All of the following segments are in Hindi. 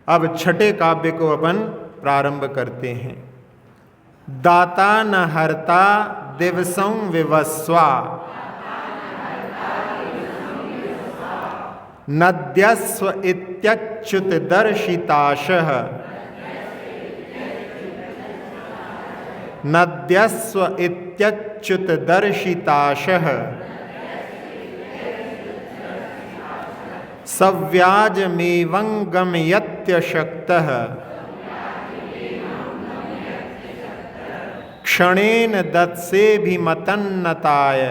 अब छठे काव्य को अपन प्रारंभ करते हैं। दाता न हर्ता दिवसं विवस्वा, नद्यस्व इत्यच्युत दर्शिताशः, नद्यस्व इत्यच्युत दर्शिताशः, सव्याजमेवं गमयत्यशक्तः, क्षणेन दत्सेऽभिमतन्नताय,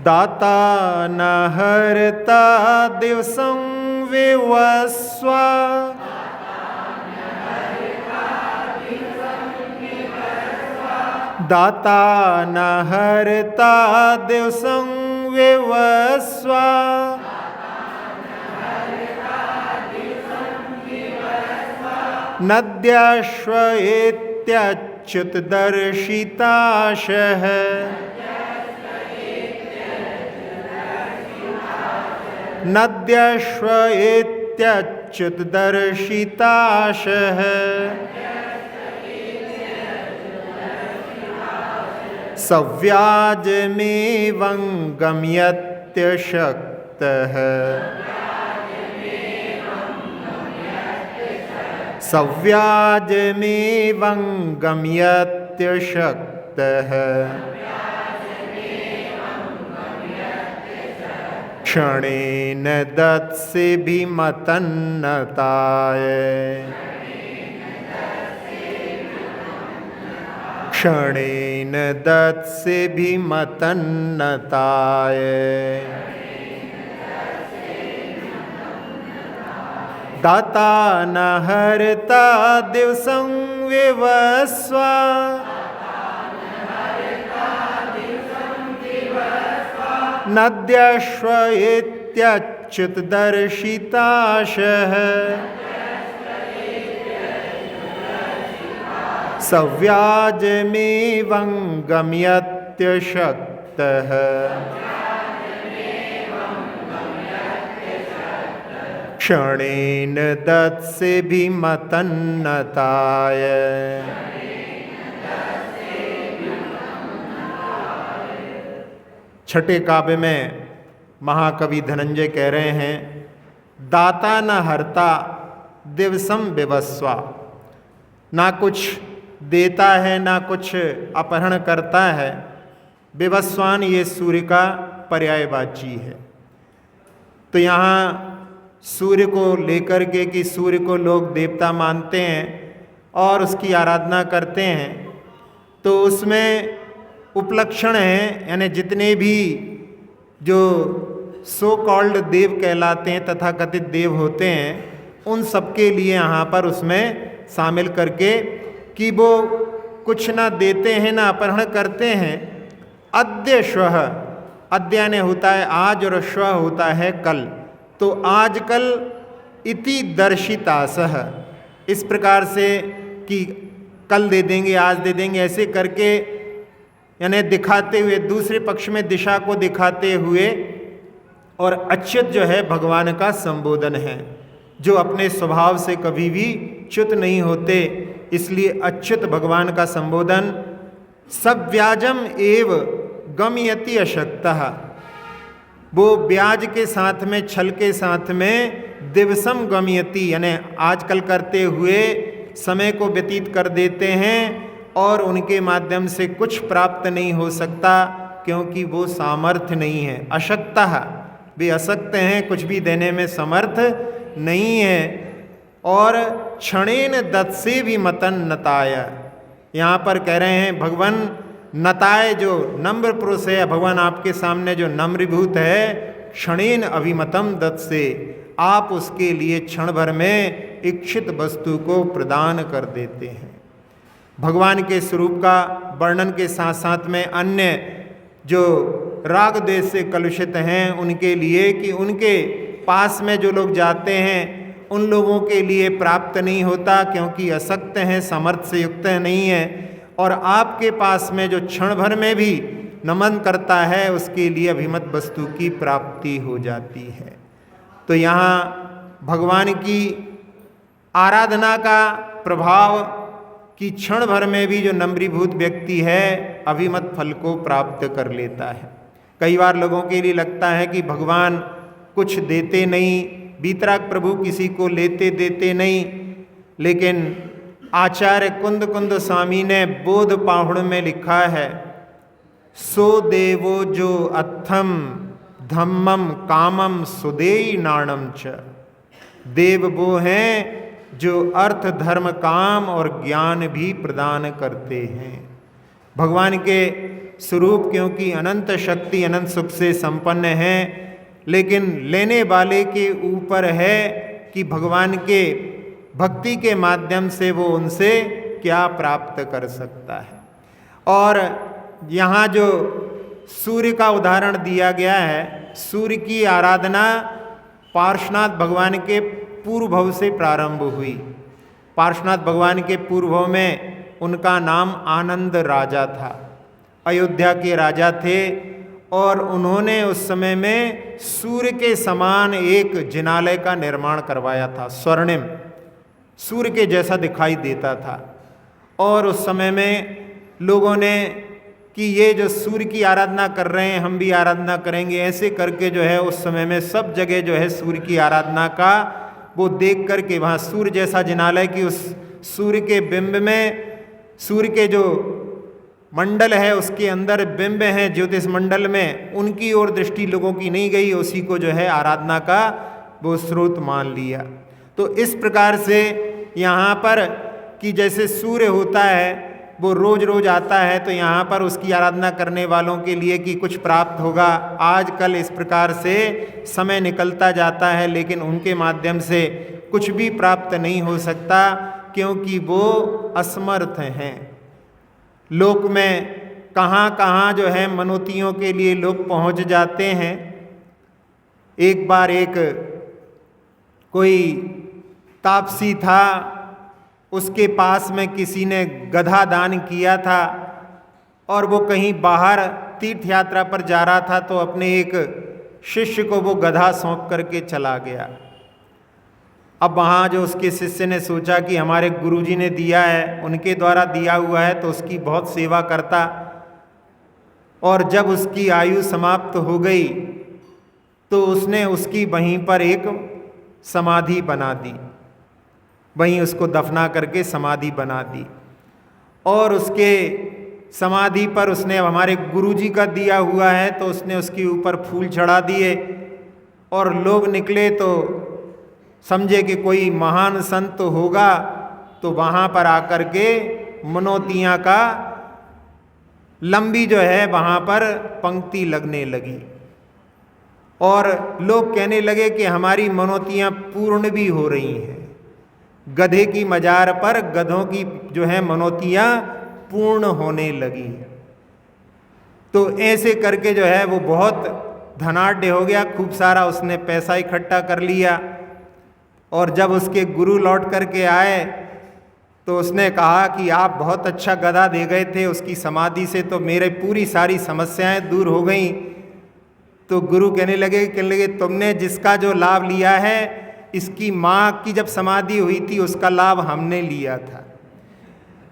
दाता न हर्ता दिवसं विवस्वा, दाता न हर्ता दिवसं विवस्वा, नद्यश्व इत्यच्युत दर्शिताशः, नद्यश्व इत्यच्युत दर्शिताशः, सव्याजमेवं गमयत्यशक्तः, सव्याजमेवं गमयत्यशक्तः, क्षणेन दत्सेऽभिमतन्नताय, क्षणेन दत्सेऽभिमतन्नताय, दाता न हर्ता दिवसं विवस्वा, नद्यश्व इत्यच्युत दर्शिताशः, सव्याजमेवं गमयत्यशक्तः, क्षणेन दत्सेऽभिमतन्नताय, छठे काव्य में महाकवि धनंजय कह रहे हैं, दाता न हर्ता दिवसं विवस्वा, ना कुछ देता है ना कुछ अपहरण करता है। विवस्वान ये सूर्य का पर्यायवाची है। तो यहाँ सूर्य को लेकर के कि सूर्य को लोग देवता मानते हैं और उसकी आराधना करते हैं, तो उसमें उपलक्षण हैं, यानी जितने भी जो सो कॉल्ड देव कहलाते हैं, तथाकथित देव होते हैं, उन सबके लिए यहाँ पर उसमें शामिल करके कि वो कुछ ना देते हैं ना अपहरण करते हैं। अद्य श्वः, अद्य ने होता है आज और श्वः होता है कल, तो आज कल इति दर्शितासः, इस प्रकार से कि कल दे देंगे आज दे देंगे ऐसे करके, यानी दिखाते हुए, दूसरे पक्ष में दिशा को दिखाते हुए। और अच्युत जो है भगवान का संबोधन है, जो अपने स्वभाव से कभी भी च्युत नहीं होते, इसलिए अच्युत भगवान का संबोधन। सव्याजम एव गमयति अशक्तः, वो ब्याज के साथ में, छल के साथ में, दिवसम गमयति यानी आजकल करते हुए समय को व्यतीत कर देते हैं और उनके माध्यम से कुछ प्राप्त नहीं हो सकता, क्योंकि वो सामर्थ्य नहीं है। अशक्तः, वे असक्त हैं, कुछ भी देने में समर्थ नहीं है। और क्षणेन दत्सेऽभिमतन्नताय, यहाँ पर कह रहे हैं भगवान नताय, जो नम्र पुरुष है, भगवान आपके सामने जो नम्रीभूत है, क्षणेन अभिमतम दत्से, आप उसके लिए क्षण भर में इच्छित वस्तु को प्रदान कर देते हैं। भगवान के स्वरूप का वर्णन के साथ साथ में अन्य जो राग द्वेष से कलुषित हैं उनके लिए, कि उनके पास में जो लोग जाते हैं उन लोगों के लिए प्राप्त नहीं होता, क्योंकि असक्त हैं, समर्थ से युक्त नहीं है। और आपके पास में जो क्षण भर में भी नमन करता है, उसके लिए अभिमत वस्तु की प्राप्ति हो जाती है। तो यहाँ भगवान की आराधना का प्रभाव कि क्षण भर में भी जो नम्रीभूत व्यक्ति है अभिमत फल को प्राप्त कर लेता है। कई बार लोगों के लिए लगता है कि भगवान कुछ देते नहीं, बीतराग प्रभु किसी को लेते देते नहीं, लेकिन आचार्य कुंद कुंद स्वामी ने बोध पाहुड़ में लिखा है, सो देवो जो अत्थम धम्मम कामम सुदेई नाणम च। देव वो हैं जो अर्थ धर्म काम और ज्ञान भी प्रदान करते हैं। भगवान के स्वरूप क्योंकि अनंत शक्ति अनंत सुख से संपन्न है, लेकिन लेने वाले के ऊपर है कि भगवान के भक्ति के माध्यम से वो उनसे क्या प्राप्त कर सकता है। और यहाँ जो सूर्य का उदाहरण दिया गया है, सूर्य की आराधना पार्श्वनाथ भगवान के पूर्व भव से प्रारंभ हुई। पार्श्वनाथ भगवान के पूर्व भव में उनका नाम आनंद राजा था, अयोध्या के राजा थे, और उन्होंने उस समय में सूर्य के समान एक जिनालय का निर्माण करवाया था, स्वर्णिम, सूर्य के जैसा दिखाई देता था। और उस समय में लोगों ने कि ये जो सूर्य की आराधना कर रहे हैं हम भी आराधना करेंगे, ऐसे करके जो है उस समय में सब जगह जो है सूर्य की आराधना का वो देख करके वहाँ सूर्य जैसा जिनालय कि उस सूर्य के बिंब में, सूर्य के जो मंडल है उसके अंदर बिंब हैं ज्योतिष मंडल में, उनकी ओर दृष्टि लोगों की नहीं गई, उसी को जो है आराधना का वो स्रोत मान लिया। तो इस प्रकार से यहाँ पर कि जैसे सूर्य होता है वो रोज रोज आता है, तो यहाँ पर उसकी आराधना करने वालों के लिए कि कुछ प्राप्त होगा, आजकल इस प्रकार से समय निकलता जाता है, लेकिन उनके माध्यम से कुछ भी प्राप्त नहीं हो सकता, क्योंकि वो असमर्थ हैं। लोक में कहाँ कहाँ जो है मनोतियों के लिए लोग पहुँच जाते हैं। एक बार एक कोई तापसी था, उसके पास में किसी ने गधा दान किया था, और वो कहीं बाहर तीर्थ यात्रा पर जा रहा था, तो अपने एक शिष्य को वो गधा सौंप करके चला गया। अब वहाँ जो उसके शिष्य ने सोचा कि हमारे गुरुजी ने दिया है, उनके द्वारा दिया हुआ है, तो उसकी बहुत सेवा करता। और जब उसकी आयु समाप्त हो गई तो उसने उसकी वहीं पर एक समाधि बना दी, वहीं उसको दफना करके समाधि बना दी। और उसके समाधि पर उसने हमारे गुरुजी का दिया हुआ है, तो उसने उसके ऊपर फूल चढ़ा दिए, और लोग निकले तो समझे कि कोई महान संत होगा, तो वहाँ पर आकर के मनोतियाँ का लंबी जो है वहाँ पर पंक्ति लगने लगी, और लोग कहने लगे कि हमारी मनोतियाँ पूर्ण भी हो रही हैं। गधे की मजार पर गधों की जो है मनोतियाँ पूर्ण होने लगी। तो ऐसे करके जो है वो बहुत धनाढ़ हो गया, खूब सारा उसने पैसा इकट्ठा कर लिया। और जब उसके गुरु लौट करके आए तो उसने कहा कि आप बहुत अच्छा गधा दे गए थे, उसकी समाधि से तो मेरे पूरी सारी समस्याएं दूर हो गई। तो गुरु कहने लगे तुमने जिसका जो लाभ लिया है, इसकी माँ की जब समाधि हुई थी उसका लाभ हमने लिया था।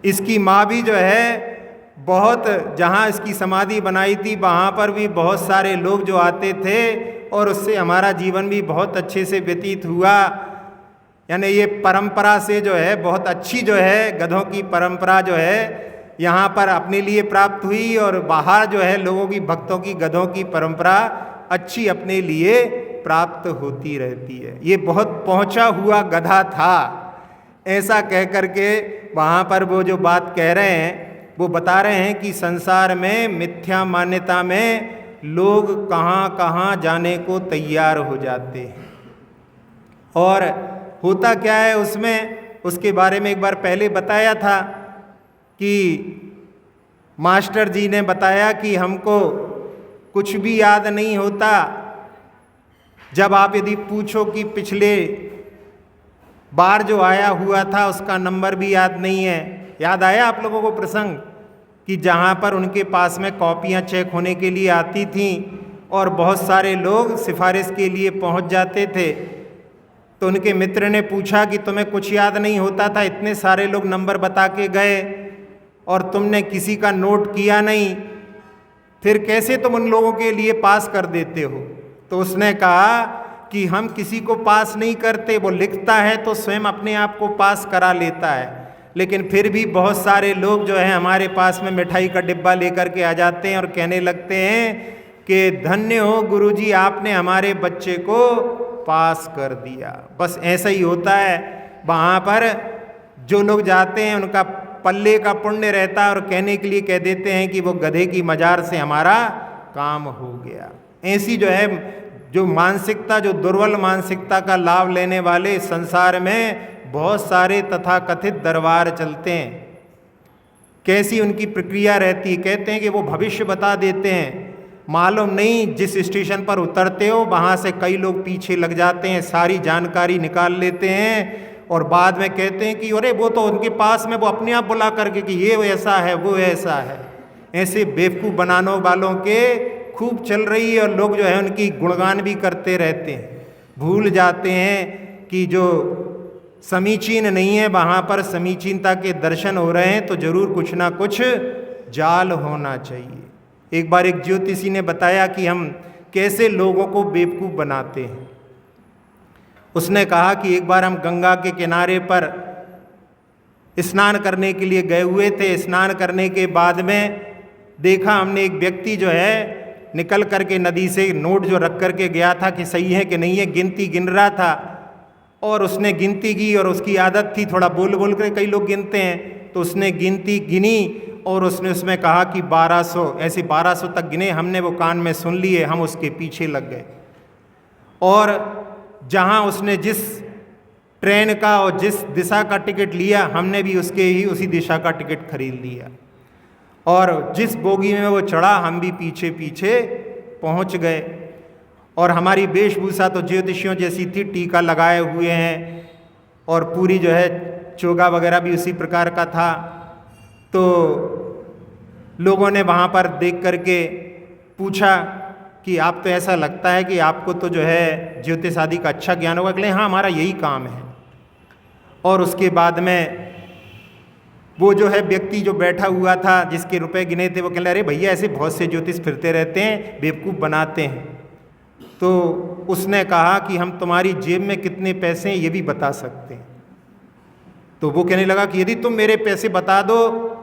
इसकी माँ भी जो है बहुत, जहाँ इसकी समाधि बनाई थी वहाँ पर भी बहुत सारे लोग जो आते थे, और उससे हमारा जीवन भी बहुत अच्छे से व्यतीत हुआ। यानी ये परंपरा से जो है बहुत अच्छी जो है गधों की परंपरा जो है यहाँ पर अपने लिए प्राप्त हुई, और बाहर जो है लोगों की, भक्तों की गधों की परंपरा अच्छी अपने लिए प्राप्त होती रहती है। ये बहुत पहुँचा हुआ गधा था, ऐसा कह करके वहाँ पर वो जो बात कह रहे हैं वो बता रहे हैं कि संसार में मिथ्या मान्यता में लोग कहाँ कहाँ जाने को तैयार हो जाते हैं। और होता क्या है उसमें, उसके बारे में एक बार पहले बताया था कि मास्टर जी ने बताया कि हमको कुछ भी याद नहीं होता। जब आप यदि पूछो कि पिछले बार जो आया हुआ था उसका नंबर भी याद नहीं है। याद आया आप लोगों को प्रसंग कि जहाँ पर उनके पास में कॉपियाँ चेक होने के लिए आती थीं, और बहुत सारे लोग सिफारिश के लिए पहुंच जाते थे। तो उनके मित्र ने पूछा कि तुम्हें कुछ याद नहीं होता था, इतने सारे लोग नंबर बता के गए और तुमने किसी का नोट किया नहीं, फिर कैसे तुम उन लोगों के लिए पास कर देते हो? तो उसने कहा कि हम किसी को पास नहीं करते, वो लिखता है तो स्वयं अपने आप को पास करा लेता है, लेकिन फिर भी बहुत सारे लोग जो है हमारे पास में मिठाई का डिब्बा लेकर के आ जाते हैं और कहने लगते हैं कि धन्य हो गुरुजी, आपने हमारे बच्चे को पास कर दिया। बस ऐसा ही होता है, वहाँ पर जो लोग जाते हैं उनका पल्ले का पुण्य रहता है और कहने के लिए कह देते हैं कि वो गधे की मजार से हमारा काम हो गया। ऐसी जो है जो मानसिकता, जो दुर्बल मानसिकता का लाभ लेने वाले संसार में बहुत सारे तथाकथित दरबार चलते हैं। कैसी उनकी प्रक्रिया रहती है, कहते हैं कि वो भविष्य बता देते हैं, मालूम नहीं जिस स्टेशन पर उतरते हो वहाँ से कई लोग पीछे लग जाते हैं, सारी जानकारी निकाल लेते हैं और बाद में कहते हैं कि अरे वो तो उनके पास में वो अपने आप बुला करके कि ये ऐसा है वो ऐसा है। ऐसे बेवकूफ़ बनाने वालों के खूब चल रही है और लोग जो है उनकी गुणगान भी करते रहते हैं। भूल जाते हैं कि जो समीचीन नहीं है वहाँ पर समीचीनता के दर्शन हो रहे हैं, तो जरूर कुछ ना कुछ जाल होना चाहिए। एक बार एक ज्योतिषी ने बताया कि हम कैसे लोगों को बेवकूफ़ बनाते हैं। उसने कहा कि एक बार हम गंगा के किनारे पर स्नान करने के लिए गए हुए थे। स्नान करने के बाद में देखा हमने एक व्यक्ति जो है निकल करके नदी से नोट जो रख करके गया था कि सही है कि नहीं है, गिनती गिन रहा था और उसने गिनती की और उसकी आदत थी थोड़ा बोल बोल कर कई लोग गिनते हैं, तो उसने गिनती गिनी और उसने उसमें कहा कि 1200, ऐसे 1200 तक गिने। हमने वो कान में सुन लिए, हम उसके पीछे लग गए और जहाँ उसने जिस ट्रेन का और जिस दिशा का टिकट लिया हमने भी उसके ही उसी दिशा का टिकट खरीद लिया और जिस बोगी में वो चढ़ा हम भी पीछे पीछे पहुँच गए। और हमारी वेशभूषा तो ज्योतिषियों जैसी थी, टीका लगाए हुए हैं और पूरी जो है चोगा वगैरह भी उसी प्रकार का था। तो लोगों ने वहाँ पर देख करके पूछा कि आप तो ऐसा लगता है कि आपको तो जो है ज्योतिष आदि का अच्छा ज्ञान होगा। कहले हाँ हमारा यही काम है। और उसके बाद में वो जो है व्यक्ति जो बैठा हुआ था जिसके रुपए गिने थे वो कहले अरे भैया ऐसे बहुत से ज्योतिष फिरते रहते हैं, बेवकूफ़ बनाते हैं। तो उसने कहा कि हम तुम्हारी जेब में कितने पैसे हैं ये भी बता सकते हैं। तो वो कहने लगा कि यदि तुम मेरे पैसे बता दो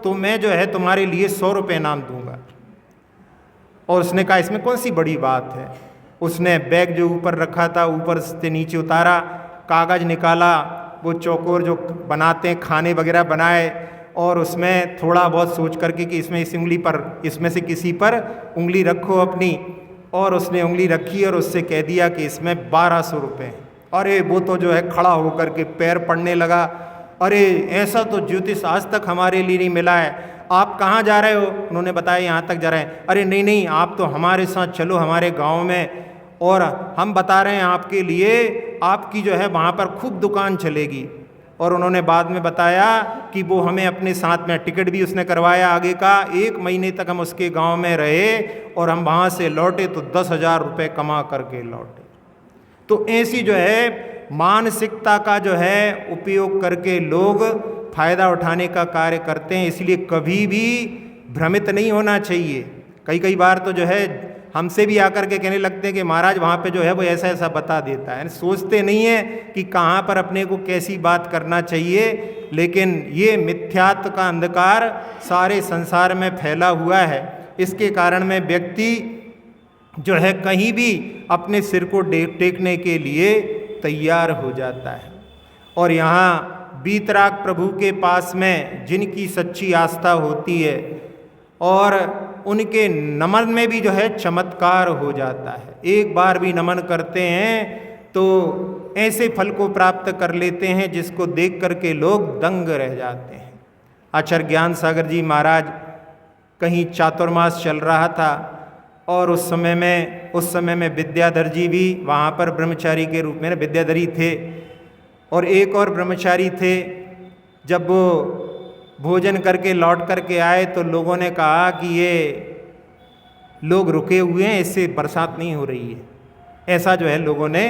तो मैं जो है तुम्हारे लिए 100 रुपये इनाम दूंगा। और उसने कहा इसमें कौन सी बड़ी बात है। उसने बैग जो ऊपर रखा था ऊपर से नीचे उतारा, कागज़ निकाला, वो चौकोर जो बनाते हैं खाने वगैरह बनाए और उसमें थोड़ा बहुत सोच करके कि इसमें इस उंगली पर, इसमें से किसी पर उंगली रखो अपनी, और उसने उंगली रखी और उससे कह दिया कि इसमें 1200 रुपये। अरे वो तो जो है खड़ा होकर के पैर पड़ने लगा, अरे ऐसा तो ज्योतिष आज तक हमारे लिए नहीं मिला है, आप कहाँ जा रहे हो? उन्होंने बताया यहाँ तक जा रहे हैं। अरे नहीं नहीं आप तो हमारे साथ चलो हमारे गांव में, और हम बता रहे हैं आपके लिए, आपकी जो है वहाँ पर खूब दुकान चलेगी। और उन्होंने बाद में बताया कि वो हमें अपने साथ में टिकट भी उसने करवाया आगे का, 1 महीने तक हम उसके गांव में रहे और हम वहाँ से लौटे तो 10,000 रुपये कमा करके लौटे। तो ऐसी जो है मानसिकता का जो है उपयोग करके लोग फायदा उठाने का कार्य करते हैं। इसलिए कभी भी भ्रमित नहीं होना चाहिए। कई बार तो जो है हमसे भी आकर के कहने लगते हैं कि महाराज वहाँ पे जो है वो ऐसा ऐसा बता देता है। सोचते नहीं है कि कहाँ पर अपने को कैसी बात करना चाहिए। लेकिन ये मिथ्यात्व का अंधकार सारे संसार में फैला हुआ है। इसके कारण में व्यक्ति जो है कहीं भी अपने सिर को टेकने के लिए तैयार हो जाता है। और यहाँ वीतराग प्रभु के पास में जिनकी सच्ची आस्था होती है और उनके नमन में भी जो है चमत्कार हो जाता है। एक बार भी नमन करते हैं तो ऐसे फल को प्राप्त कर लेते हैं जिसको देख करके लोग दंग रह जाते हैं। आचार्य ज्ञान सागर जी महाराज कहीं चातुर्मास चल रहा था और उस समय में विद्याधर जी भी वहाँ पर ब्रह्मचारी के रूप में विद्याधरी थे और एक और ब्रह्मचारी थे। जब वो भोजन करके लौट करके आए तो लोगों ने कहा कि ये लोग रुके हुए हैं, इससे बरसात नहीं हो रही है। ऐसा जो है लोगों ने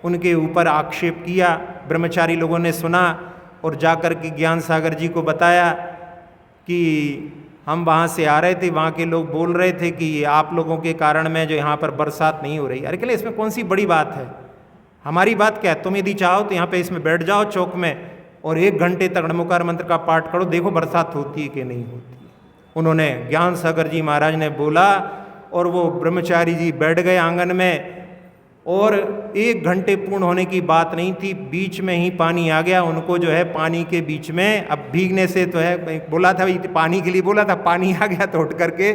उनके ऊपर आक्षेप किया। ब्रह्मचारी लोगों ने सुना और जाकर के ज्ञान सागर जी को बताया कि हम वहाँ से आ रहे थे, वहाँ के लोग बोल रहे थे कि आप लोगों के कारण में जो यहाँ पर बरसात नहीं हो रही। अरे कहले इसमें कौन सी बड़ी बात है, हमारी बात क्या है, तुम यदि चाहो तो यहाँ पे इसमें बैठ जाओ चौक में और 1 घंटे तक णमुकार मंत्र का पाठ करो, देखो बरसात होती है कि नहीं होती है। उन्होंने ज्ञान सागर जी महाराज ने बोला और वो ब्रह्मचारी जी बैठ गए आंगन में, और 1 घंटे पूर्ण होने की बात नहीं थी, बीच में ही पानी आ गया। उनको जो है पानी के बीच में, अब भीगने से तो है, बोला था पानी के लिए बोला था, पानी आ गया तो उठ करके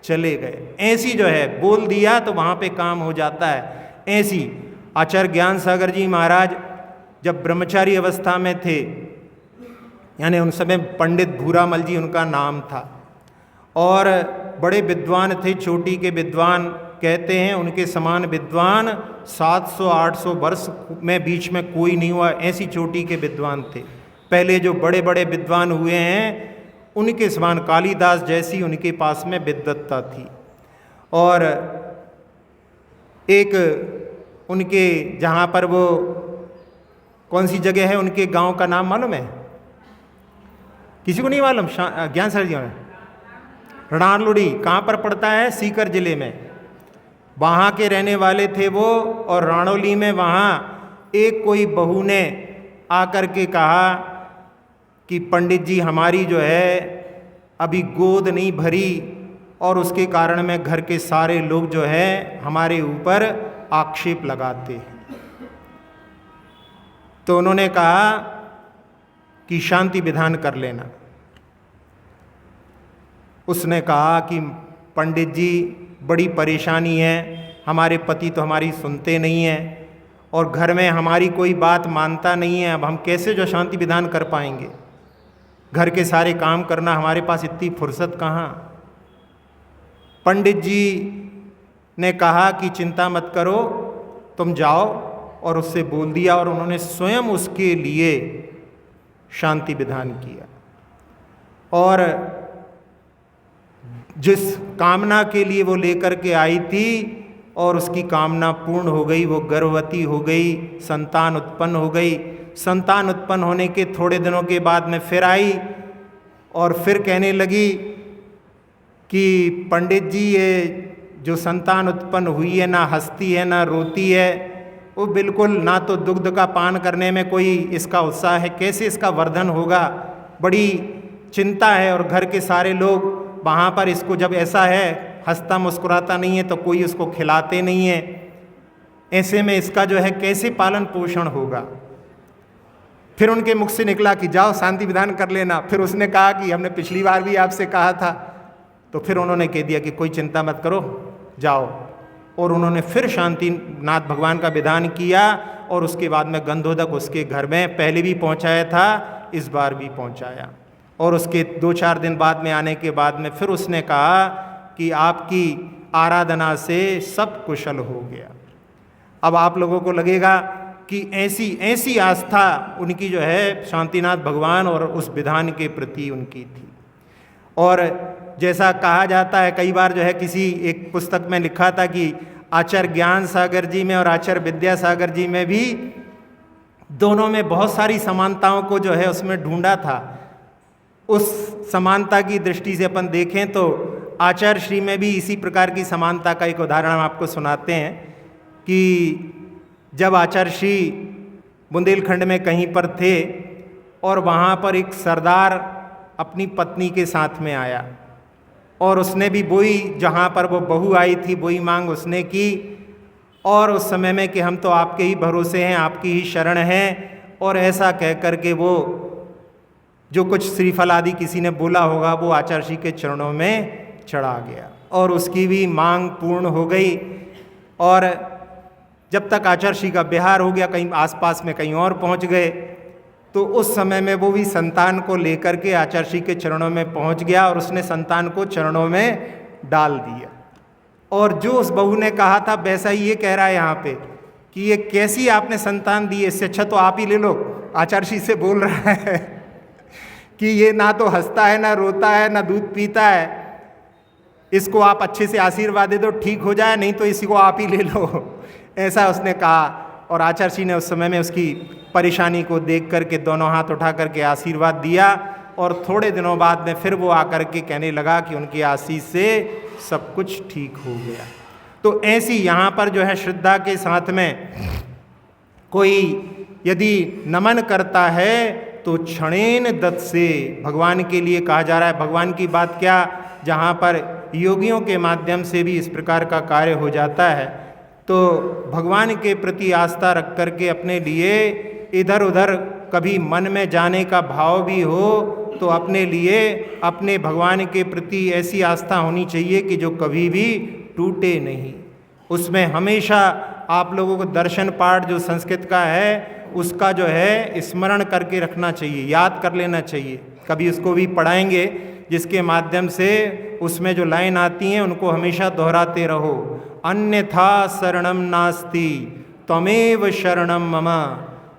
चले गए। ऐसी जो है बोल दिया तो वहाँ पे काम हो जाता है। ऐसी आचार्य ज्ञान सागर जी महाराज जब ब्रह्मचारी अवस्था में थे, यानी उन समय पंडित भूरामल जी उनका नाम था, और बड़े विद्वान थे, चोटी के विद्वान कहते हैं, उनके समान विद्वान 700-800 वर्ष में बीच में कोई नहीं हुआ, ऐसी चोटी के विद्वान थे। पहले जो बड़े बड़े विद्वान हुए हैं उनके समान, कालिदास जैसी उनके पास में विद्वत्ता थी। और एक उनके जहाँ पर वो कौन सी जगह है, उनके गांव का नाम मालूम है? किसी को नहीं मालूम? ज्ञान सर जी में रणालुड़ी कहाँ पर पड़ता है? सीकर जिले में। वहाँ के रहने वाले थे वो, और राणौली में वहाँ एक कोई बहू ने आकर के कहा कि पंडित जी हमारी जो है अभी गोद नहीं भरी, और उसके कारण में घर के सारे लोग जो है हमारे ऊपर आक्षेप लगाते हैं। तो उन्होंने कहा कि शांति विधान कर लेना। उसने कहा कि पंडित जी बड़ी परेशानी है, हमारे पति तो हमारी सुनते नहीं हैं और घर में हमारी कोई बात मानता नहीं है, अब हम कैसे जो शांति विधान कर पाएंगे, घर के सारे काम करना, हमारे पास इतनी फुर्सत कहाँ। पंडित जी ने कहा कि चिंता मत करो, तुम जाओ, और उससे बोल दिया, और उन्होंने स्वयं उसके लिए शांति विधान किया। और जिस कामना के लिए वो लेकर के आई थी और उसकी कामना पूर्ण हो गई, वो गर्भवती हो गई, संतान उत्पन्न हो गई। संतान उत्पन्न होने के थोड़े दिनों के बाद में फिर आई और फिर कहने लगी कि पंडित जी ये जो संतान उत्पन्न हुई है ना हंसती है ना रोती है, वो बिल्कुल ना तो दुग्ध का पान करने में कोई इसका उत्साह है, कैसे इसका वर्धन होगा, बड़ी चिंता है। और घर के सारे लोग वहाँ पर इसको जब ऐसा है हंसता मुस्कुराता नहीं है तो कोई उसको खिलाते नहीं है, ऐसे में इसका जो है कैसे पालन पोषण होगा। फिर उनके मुख से निकला कि जाओ शांति विधान कर लेना। फिर उसने कहा कि हमने पिछली बार भी आपसे कहा था, तो फिर उन्होंने कह दिया कि कोई चिंता मत करो, जाओ। और उन्होंने फिर शांतिनाथ भगवान का विधान किया, और उसके बाद में गंधोदक उसके घर में पहले भी पहुंचाया था, इस बार भी पहुंचाया। और उसके 2-4 दिन बाद में आने के बाद में फिर उसने कहा कि आपकी आराधना से सब कुशल हो गया। अब आप लोगों को लगेगा कि ऐसी आस्था उनकी जो है शांतिनाथ भगवान और उस विधान के प्रति उनकी थी। और जैसा कहा जाता है, कई बार जो है किसी एक पुस्तक में लिखा था कि आचार्य ज्ञान सागर जी में और आचार्य विद्यासागर जी में भी दोनों में बहुत सारी समानताओं को जो है उसमें ढूंढा था। उस समानता की दृष्टि से अपन देखें तो आचार्य श्री में भी इसी प्रकार की समानता का एक उदाहरण हम आपको सुनाते हैं कि जब आचार्य श्री बुंदेलखंड में कहीं पर थे और वहाँ पर एक सरदार अपनी पत्नी के साथ में आया, और उसने भी वही, जहाँ पर वो बहू आई थी वही मांग उसने की, और उस समय में कि हम तो आपके ही भरोसे हैं, आपकी ही शरण हैं, और ऐसा कह कर के वो जो कुछ श्रीफल आदि किसी ने बोला होगा वो आचार्य श्री के चरणों में चढ़ा गया, और उसकी भी मांग पूर्ण हो गई। और जब तक आचार्य श्री का बिहार हो गया, कहीं आसपास में कहीं और पहुंच गए, तो उस समय में वो भी संतान को लेकर के आचार्य श्री के चरणों में पहुंच गया, और उसने संतान को चरणों में डाल दिया। और जो उस बहू ने कहा था वैसा ही ये कह रहा है यहाँ पे कि ये कैसी आपने संतान दी है, इससे अच्छा तो आप ही ले लो। आचार्य श्री से बोल रहा है कि ये ना तो हंसता है, ना रोता है, ना दूध पीता है, इसको आप अच्छे से आशीर्वाद दे दो, ठीक हो जाए, नहीं तो इसी को आप ही ले लो, ऐसा उसने कहा। और आचार्य जी ने उस समय में उसकी परेशानी को देख करके दोनों हाथ उठा करके आशीर्वाद दिया, और थोड़े दिनों बाद में फिर वो आकर के कहने लगा कि उनकी आशीष से सब कुछ ठीक हो गया। तो ऐसी यहाँ पर जो है श्रद्धा के साथ में कोई यदि नमन करता है तो क्षणेन दत्त से भगवान के लिए कहा जा रहा है। भगवान की बात क्या, जहाँ पर योगियों के माध्यम से भी इस प्रकार का कार्य हो जाता है, तो भगवान के प्रति आस्था रख करके अपने लिए इधर उधर कभी मन में जाने का भाव भी हो तो अपने लिए अपने भगवान के प्रति ऐसी आस्था होनी चाहिए कि जो कभी भी टूटे नहीं। उसमें हमेशा आप लोगों को दर्शन पाठ जो संस्कृत का है उसका जो है स्मरण करके रखना चाहिए, याद कर लेना चाहिए। कभी उसको भी पढ़ाएंगे जिसके माध्यम से उसमें जो लाइन आती हैं उनको हमेशा दोहराते रहो। अन्यथा शरणम नास्ति त्वमेव शरणम मम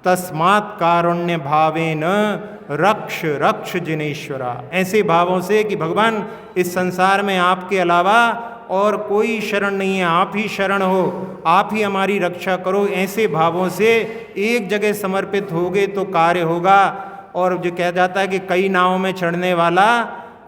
तस्मात् कारुण्य भावेन रक्ष रक्ष जिनेश्वरा। ऐसे भावों से कि भगवान इस संसार में आपके अलावा और कोई शरण नहीं है, आप ही शरण हो, आप ही हमारी रक्षा करो। ऐसे भावों से एक जगह समर्पित होगे तो कार्य होगा। और जो कहा जाता है कि कई नावों में चढ़ने वाला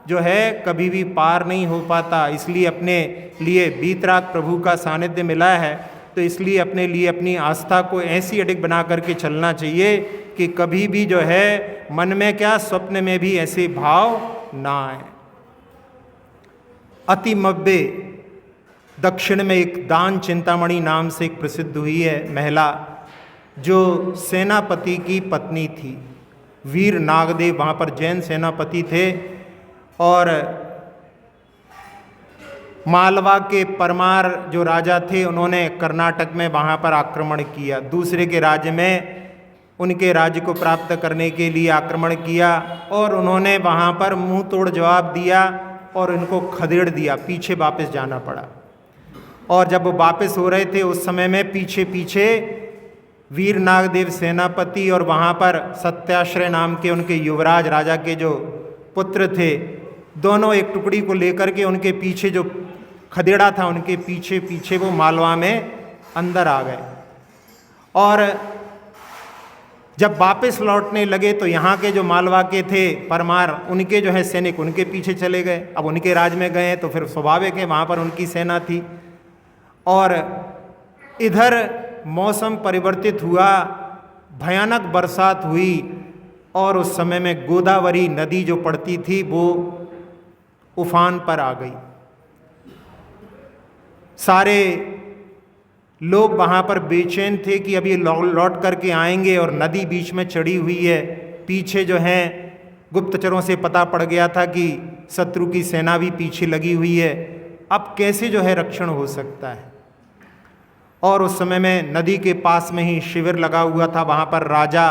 जो है कभी भी पार नहीं हो पाता, इसलिए अपने लिए बीतराग प्रभु का सानिध्य मिला है, तो इसलिए अपने लिए अपनी आस्था को ऐसी अडिग बना करके चलना चाहिए कि कभी भी जो है मन में क्या स्वप्न में भी ऐसे भाव ना आए। अतिमव्य दक्षिण में एक दान चिंतामणि नाम से एक प्रसिद्ध हुई है महिला, जो सेनापति की पत्नी थी। वीर नागदेव वहाँ पर जैन सेनापति थे, और मालवा के परमार जो राजा थे उन्होंने कर्नाटक में वहाँ पर आक्रमण किया। दूसरे के राज्य में उनके राज्य को प्राप्त करने के लिए आक्रमण किया, और उन्होंने वहाँ पर मुंह तोड़ जवाब दिया और उनको खदेड़ दिया, पीछे वापस जाना पड़ा। और जब वो वापस हो रहे थे उस समय में पीछे पीछे वीर नागदेव सेनापति और वहाँ पर सत्याश्रय नाम के उनके युवराज राजा के जो पुत्र थे, दोनों एक टुकड़ी को लेकर के उनके पीछे जो खदेड़ा था उनके पीछे पीछे वो मालवा में अंदर आ गए। और जब वापस लौटने लगे तो यहाँ के जो मालवा के थे परमार, उनके जो है सैनिक उनके पीछे चले गए। अब उनके राज में गए तो फिर स्वाभाविक है वहाँ पर उनकी सेना थी। और इधर मौसम परिवर्तित हुआ, भयानक बरसात हुई, और उस समय में गोदावरी नदी जो पड़ती थी वो उफान पर आ गई। सारे लोग वहाँ पर बेचैन थे कि अभी लौट करके आएंगे, और नदी बीच में चढ़ी हुई है। पीछे जो है गुप्तचरों से पता पड़ गया था कि शत्रु की सेना भी पीछे लगी हुई है, अब कैसे जो है रक्षण हो सकता है। और उस समय में नदी के पास में ही शिविर लगा हुआ था। वहाँ पर राजा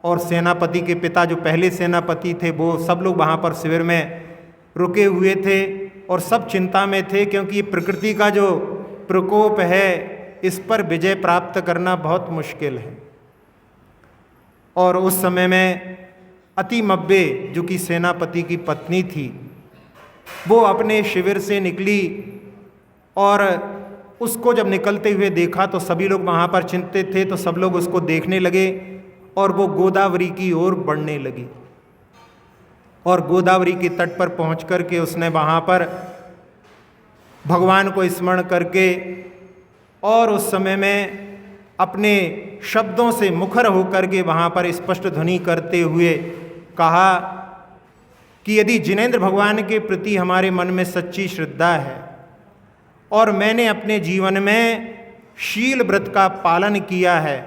और सेनापति के पिता जो पहले सेनापति थे वो सब लोग वहाँ पर शिविर में रुके हुए थे, और सब चिंता में थे, क्योंकि ये प्रकृति का जो प्रकोप है इस पर विजय प्राप्त करना बहुत मुश्किल है। और उस समय में अतिमव्य जो कि सेनापति की पत्नी थी, वो अपने शिविर से निकली, और उसको जब निकलते हुए देखा तो सभी लोग वहाँ पर चिंतित थे, तो सब लोग उसको देखने लगे, और वो गोदावरी की ओर बढ़ने लगी। और गोदावरी के तट पर पहुँच करके उसने वहाँ पर भगवान को स्मरण करके और उस समय में अपने शब्दों से मुखर होकर के वहाँ पर स्पष्ट ध्वनि करते हुए कहा कि यदि जिनेंद्र भगवान के प्रति हमारे मन में सच्ची श्रद्धा है और मैंने अपने जीवन में शील व्रत का पालन किया है,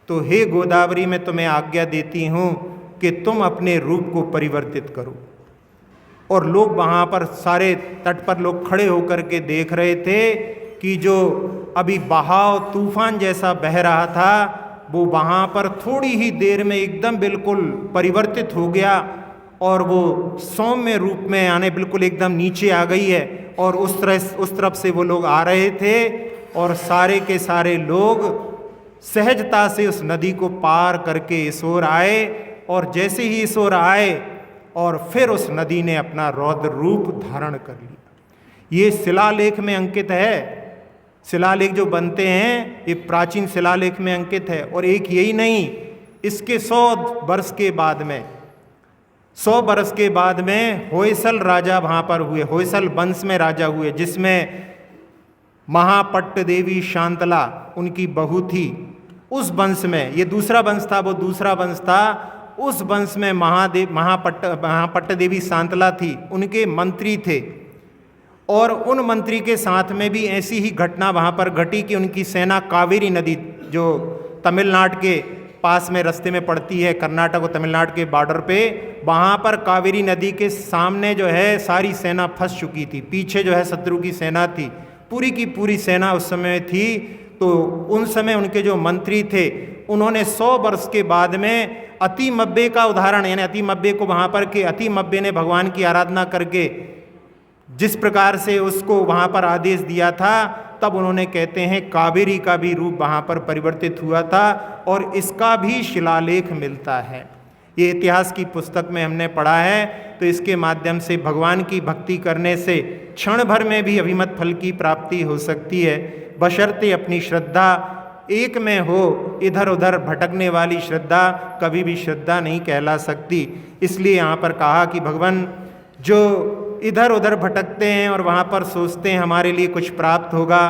तो हे गोदावरी मैं तुम्हें आज्ञा देती हूँ कि तुम अपने रूप को परिवर्तित करो। और लोग वहाँ पर सारे तट पर लोग खड़े होकर के देख रहे थे कि जो अभी बहाव तूफान जैसा बह रहा था वो वहाँ पर थोड़ी ही देर में एकदम बिल्कुल परिवर्तित हो गया, और वो सौम्य रूप में यानी बिल्कुल एकदम नीचे आ गई है। और उस तरफ से वो लोग आ रहे थे, और सारे के सारे लोग सहजता से उस नदी को पार करके इस ओर आए, और जैसे ही इस ओर आए और फिर उस नदी ने अपना रौद्र रूप धारण कर लिया। ये शिलालेख में अंकित है। शिलालेख जो बनते हैं ये प्राचीन शिलालेख में अंकित है। और एक यही नहीं, इसके 100 वर्ष के बाद में 100 वर्ष के बाद में होयसल राजा वहाँ पर हुए, होयसल वंश में राजा हुए, जिसमें महापट्ट देवी शांतला उनकी बहू थी। उस वंश में, ये दूसरा वंश था, वो दूसरा वंश था, उस वंश में महापट्ट देवी शांतला थी, उनके मंत्री थे। और उन मंत्री के साथ में भी ऐसी ही घटना वहाँ पर घटी कि उनकी सेना कावेरी नदी, जो तमिलनाडु के पास में रास्ते में पड़ती है, कर्नाटक और तमिलनाडु के बॉर्डर पे, वहाँ पर कावेरी नदी के सामने जो है सारी सेना फंस चुकी थी। पीछे जो है शत्रु की सेना थी, पूरी की पूरी सेना उस समय थी। तो उन समय उनके जो मंत्री थे उन्होंने 100 वर्ष के बाद में अतिमब्बे का उदाहरण, यानी अतिमब्बे को वहाँ पर के अतिमब्बे ने भगवान की आराधना करके जिस प्रकार से उसको वहाँ पर आदेश दिया था, तब उन्होंने कहते हैं कावेरी का भी रूप वहाँ पर परिवर्तित हुआ था और इसका भी शिलालेख मिलता है। ये इतिहास की पुस्तक में हमने पढ़ा है। तो इसके माध्यम से भगवान की भक्ति करने से क्षण भर में भी अभिमत फल की प्राप्ति हो सकती है, बशर्ते अपनी श्रद्धा एक में हो। इधर उधर भटकने वाली श्रद्धा कभी भी श्रद्धा नहीं कहला सकती। इसलिए यहाँ पर कहा कि भगवान जो इधर उधर भटकते हैं और वहाँ पर सोचते हैं हमारे लिए कुछ प्राप्त होगा,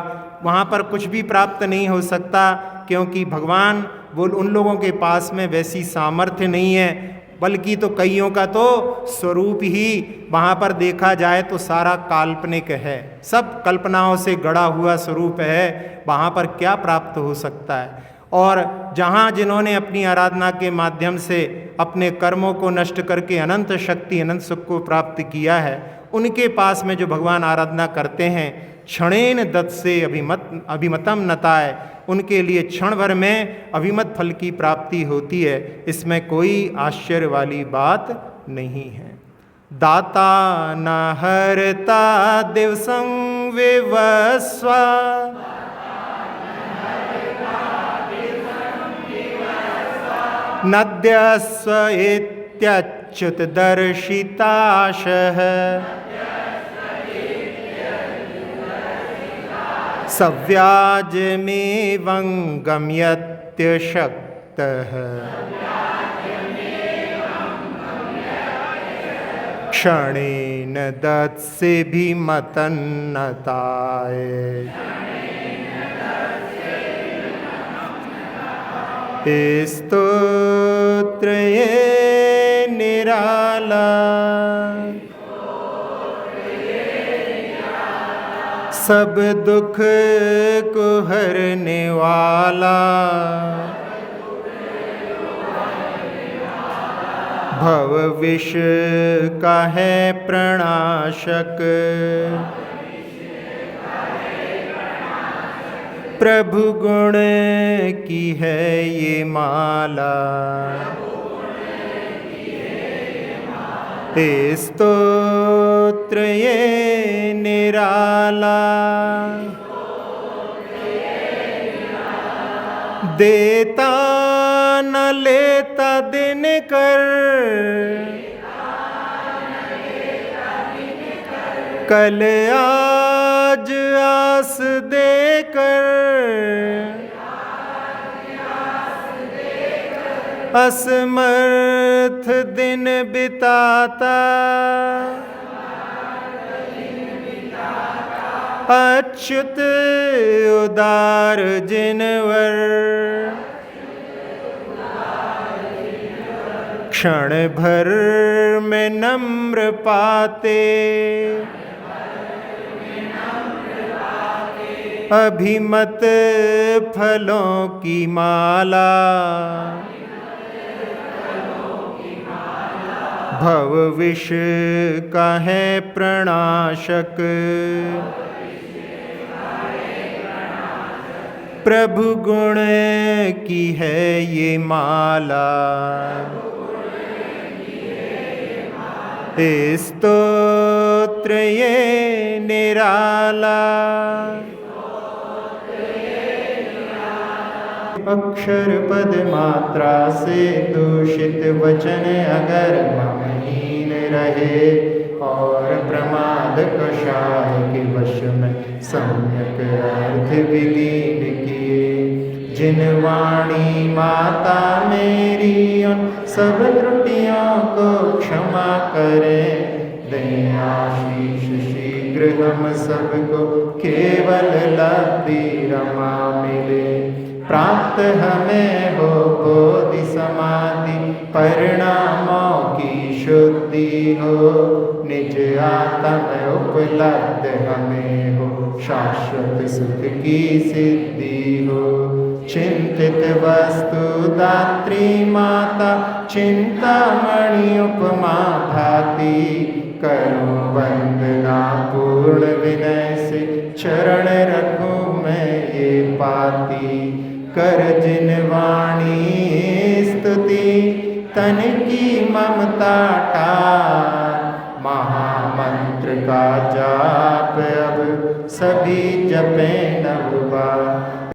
वहाँ पर कुछ भी प्राप्त नहीं हो सकता, क्योंकि भगवान वो उन लोगों के पास में वैसी सामर्थ्य नहीं है, बल्कि तो कईयों का तो स्वरूप ही वहाँ पर देखा जाए तो सारा काल्पनिक है, सब कल्पनाओं से गढ़ा हुआ स्वरूप है। वहाँ पर क्या प्राप्त हो सकता है। और जहाँ जिन्होंने अपनी आराधना के माध्यम से अपने कर्मों को नष्ट करके अनंत शक्ति अनंत सुख को प्राप्त किया है, उनके पास में जो भगवान आराधना करते हैं, क्षणेन दत्त से अभिमतम नताय, उनके लिए क्षण भर में अभिमत फल की प्राप्ति होती है। इसमें कोई आश्चर्य वाली बात नहीं है। दाता न हरता दिवसं विवस्वा, नद्यस्व इत्यच्युत दर्शिताशः, सव्याजमेवं गम्यत्यशक्तः, क्षणेन दत्सेऽभिमतन्नताय। स्तोत्र ये निराला, सब दुख को हरने वाला, भव विष का है प्रणाशक, प्रभु गुण की है ये माला। स्तोत्र ये निराला, देता न लेता दिन कर, कल आज आस देकर, असमर्थ दिन बिताता, अच्युत उदार जिनवर, क्षण भर में नम्र पाते, अभिमत फलों की माला, भव विष का है प्रणाशक, प्रभु गुण की है ये माला। स्तोत्र ये निराला, अक्षर पद मात्रा से दूषित वचन अगर ममहीन रहे, और प्रमाद कषाय के वश में सम्यक अर्थ विलीन किए। जिन वाणी माता मेरी उन सब त्रुटियों को क्षमा करें, दें आशीष शीघ्र हम सबको केवल लब्धि रमा मिले। प्राप्त हमें हो बोधि समाधि परिणामों की शुद्धि हो, निज आत्म उपलब्ध हमें हो शाश्वत सुख की सिद्धि हो। चिंतित वस्तु दात्री माता चिंतामणि उपमा भाती, करूं वंदना पूर्ण विनय से चरण रखूं मैं ये पाती। कर जिन वाणी स्तुति तन की ममता टार, महामंत्र का जाप अब सभी जपें नव बार।